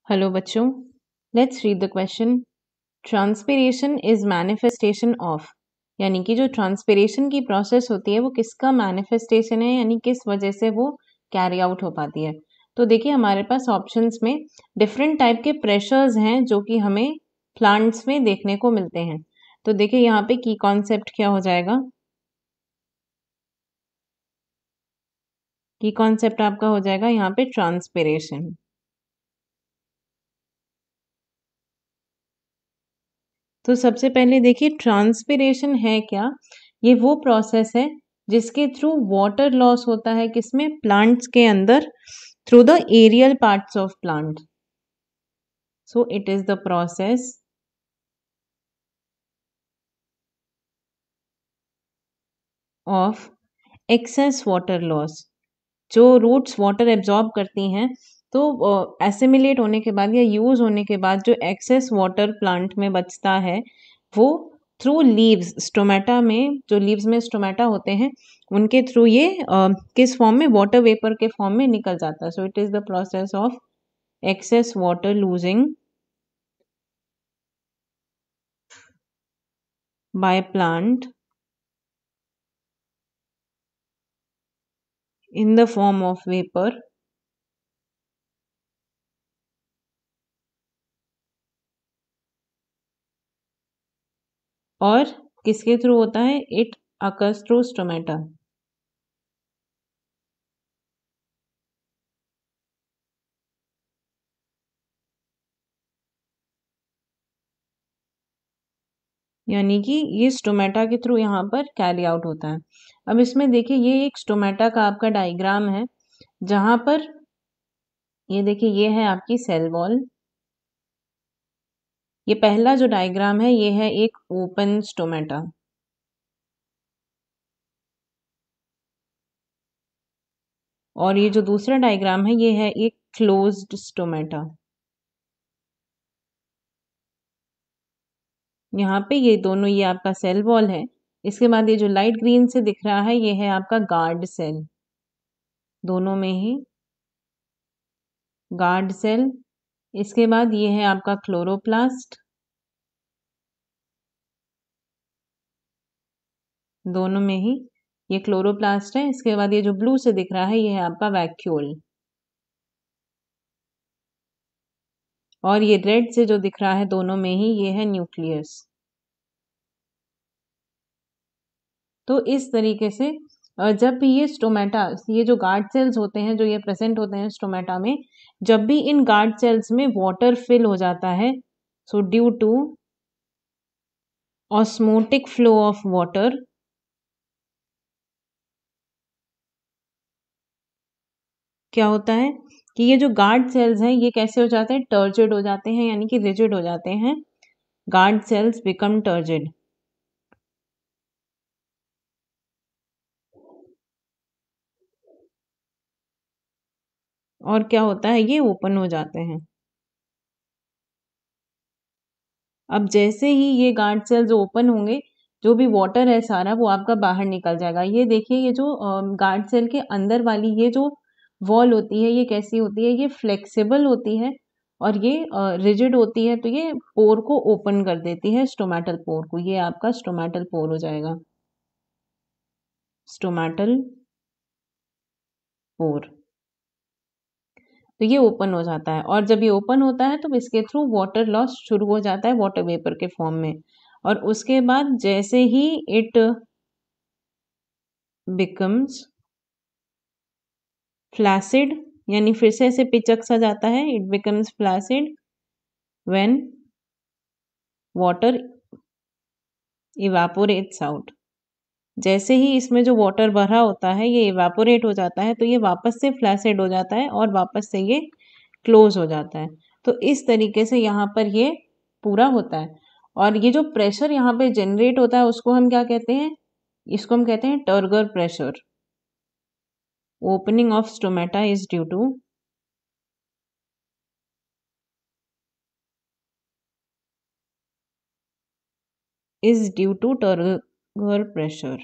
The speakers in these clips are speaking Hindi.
हेलो बच्चों, let's read the question. Transpiration is manifestation of, यानी कि जो ट्रांसपिरेशन की प्रोसेस होती है वो किसका मैनिफेस्टेशन है, यानी किस वजह से वो कैरी आउट हो पाती है। तो देखिए हमारे पास ऑप्शंस में डिफरेंट टाइप के प्रेशर्स हैं जो कि हमें प्लांट्स में देखने को मिलते हैं। तो देखिए यहाँ पे की कॉन्सेप्ट क्या हो जाएगा। की कॉन्सेप्ट आपका हो जाएगा यहाँ पे ट्रांसपिरेशन। तो सबसे पहले देखिए ट्रांसपिरेशन है क्या। ये वो प्रोसेस है जिसके थ्रू वाटर लॉस होता है किसमें, प्लांट्स के अंदर, through the aerial parts of plant. So it is the process of excess water loss. जो रूट्स वाटर एब्जॉर्ब करती हैं, तो एसिमिलेट होने के बाद या यूज होने के बाद जो एक्सेस वाटर प्लांट में बचता है वो थ्रू लीव्स, स्टोमेटा में, जो लीव्स में स्टोमेटा होते हैं उनके थ्रू ये किस फॉर्म में, वाटर वेपर के फॉर्म में निकल जाता है। सो it is the process of excess water losing by plant in the form of vapour और किसके थ्रू होता है, इट अकर्स थ्रू स्टोमेटा। यानी कि ये स्टोमेटा के थ्रू यहाँ पर कैरी आउट होता है। अब इसमें देखिए ये एक स्टोमेटा का आपका डायग्राम है जहां पर ये देखिए ये है आपकी सेल वॉल। ये पहला जो डायग्राम है ये है एक ओपन स्टोमेटा, और ये जो दूसरा डायग्राम है ये है एक क्लोज्ड स्टोमेटा। यहाँ पे ये दोनों, ये आपका सेल वॉल है। इसके बाद ये जो लाइट ग्रीन से दिख रहा है ये है आपका गार्ड सेल, दोनों में ही गार्ड सेल। इसके बाद ये है आपका क्लोरोप्लास्ट, दोनों में ही ये क्लोरोप्लास्ट है। इसके बाद ये जो ब्लू से दिख रहा है ये है आपका वैक्यूल, और ये रेड से जो दिख रहा है दोनों में ही ये है न्यूक्लियस। तो इस तरीके से जब भी ये स्टोमेटा, ये जो गार्ड सेल्स होते हैं जो ये प्रेजेंट होते हैं स्टोमेटा में, जब भी इन गार्ड सेल्स में वाटर फिल हो जाता है, so due to osmotic flow of water, क्या होता है कि ये जो गार्ड सेल्स हैं ये कैसे हो जाते हैं, टर्जिड हो जाते हैं, यानी कि रिजिड हो जाते हैं। गार्ड सेल्स बिकम टर्जिड, और क्या होता है, ये ओपन हो जाते हैं। अब जैसे ही ये गार्ड सेल्स ओपन होंगे, जो भी वाटर है सारा वो आपका बाहर निकल जाएगा। ये देखिए ये जो गार्ड सेल के अंदर वाली ये जो वॉल होती है ये कैसी होती है, ये फ्लेक्सिबल होती है और ये रिजिड होती है, तो ये पोर को ओपन कर देती है, स्टोमेटल पोर को। ये आपका स्टोमेटल पोर हो जाएगा, स्टोमेटल पोर। तो ये ओपन हो जाता है, और जब ये ओपन होता है तो इसके थ्रू वाटर लॉस शुरू हो जाता है वाटर वेपर के फॉर्म में। और उसके बाद जैसे ही इट बिकम्स फ्लैसिड, यानी फिर से ऐसे पिचक सा जाता है, it becomes flaccid when water evaporates out. जैसे ही इसमें जो वाटर भरा होता है ये इवापोरेट हो जाता है तो ये वापस से फ्लैसिड हो जाता है और वापस से ये क्लोज हो जाता है। तो इस तरीके से यहाँ पर ये पूरा होता है। और ये जो प्रेशर यहाँ पे जनरेट होता है उसको हम क्या कहते हैं, इसको हम कहते हैं turgor pressure. Opening of stomata is due to turgor pressure.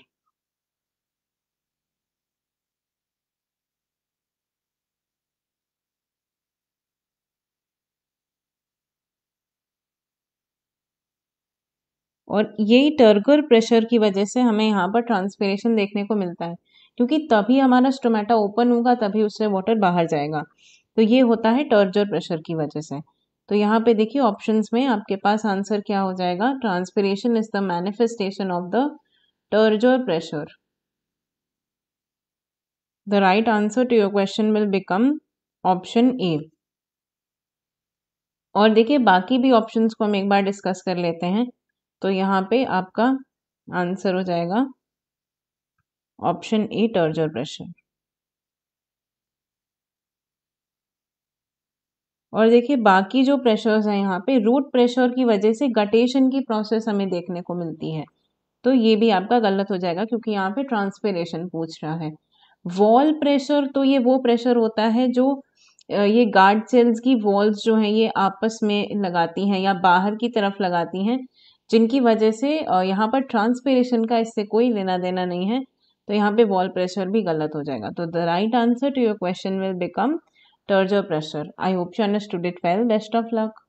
और यही टर्गर प्रेशर की वजह से हमें यहाँ पर ट्रांसपिरेशन देखने को मिलता है, क्योंकि तभी हमारा स्टोमेटा ओपन होगा, तभी उससे वाटर बाहर जाएगा। तो ये होता है टर्गर प्रेशर की वजह से। तो यहाँ पे देखिए ऑप्शंस में आपके पास आंसर क्या हो जाएगा, transpiration is the manifestation of the turgor pressure. The right answer to your question will become option A. और देखिए बाकी भी ऑप्शंस को हम एक बार डिस्कस कर लेते हैं। तो यहाँ पे आपका आंसर हो जाएगा ऑप्शन ए, टर्गर प्रेशर। और देखिए बाकी जो प्रेशर्स हैं यहाँ पे, रूट प्रेशर की वजह से गटेशन की प्रोसेस हमें देखने को मिलती है, तो ये भी आपका गलत हो जाएगा क्योंकि यहाँ पे ट्रांसपिरेशन पूछ रहा है। वॉल प्रेशर, तो ये वो प्रेशर होता है जो ये गार्ड सेल्स की वॉल्स जो हैं ये आपस में लगाती हैं या बाहर की तरफ लगाती हैं, जिनकी वजह से यहाँ पर ट्रांसपिरेशन का इससे कोई लेना देना नहीं है। तो यहाँ पे वॉल प्रेशर भी गलत हो जाएगा। तो the right answer to your question will become turgor pressure. I hope you understood it well. Best of luck.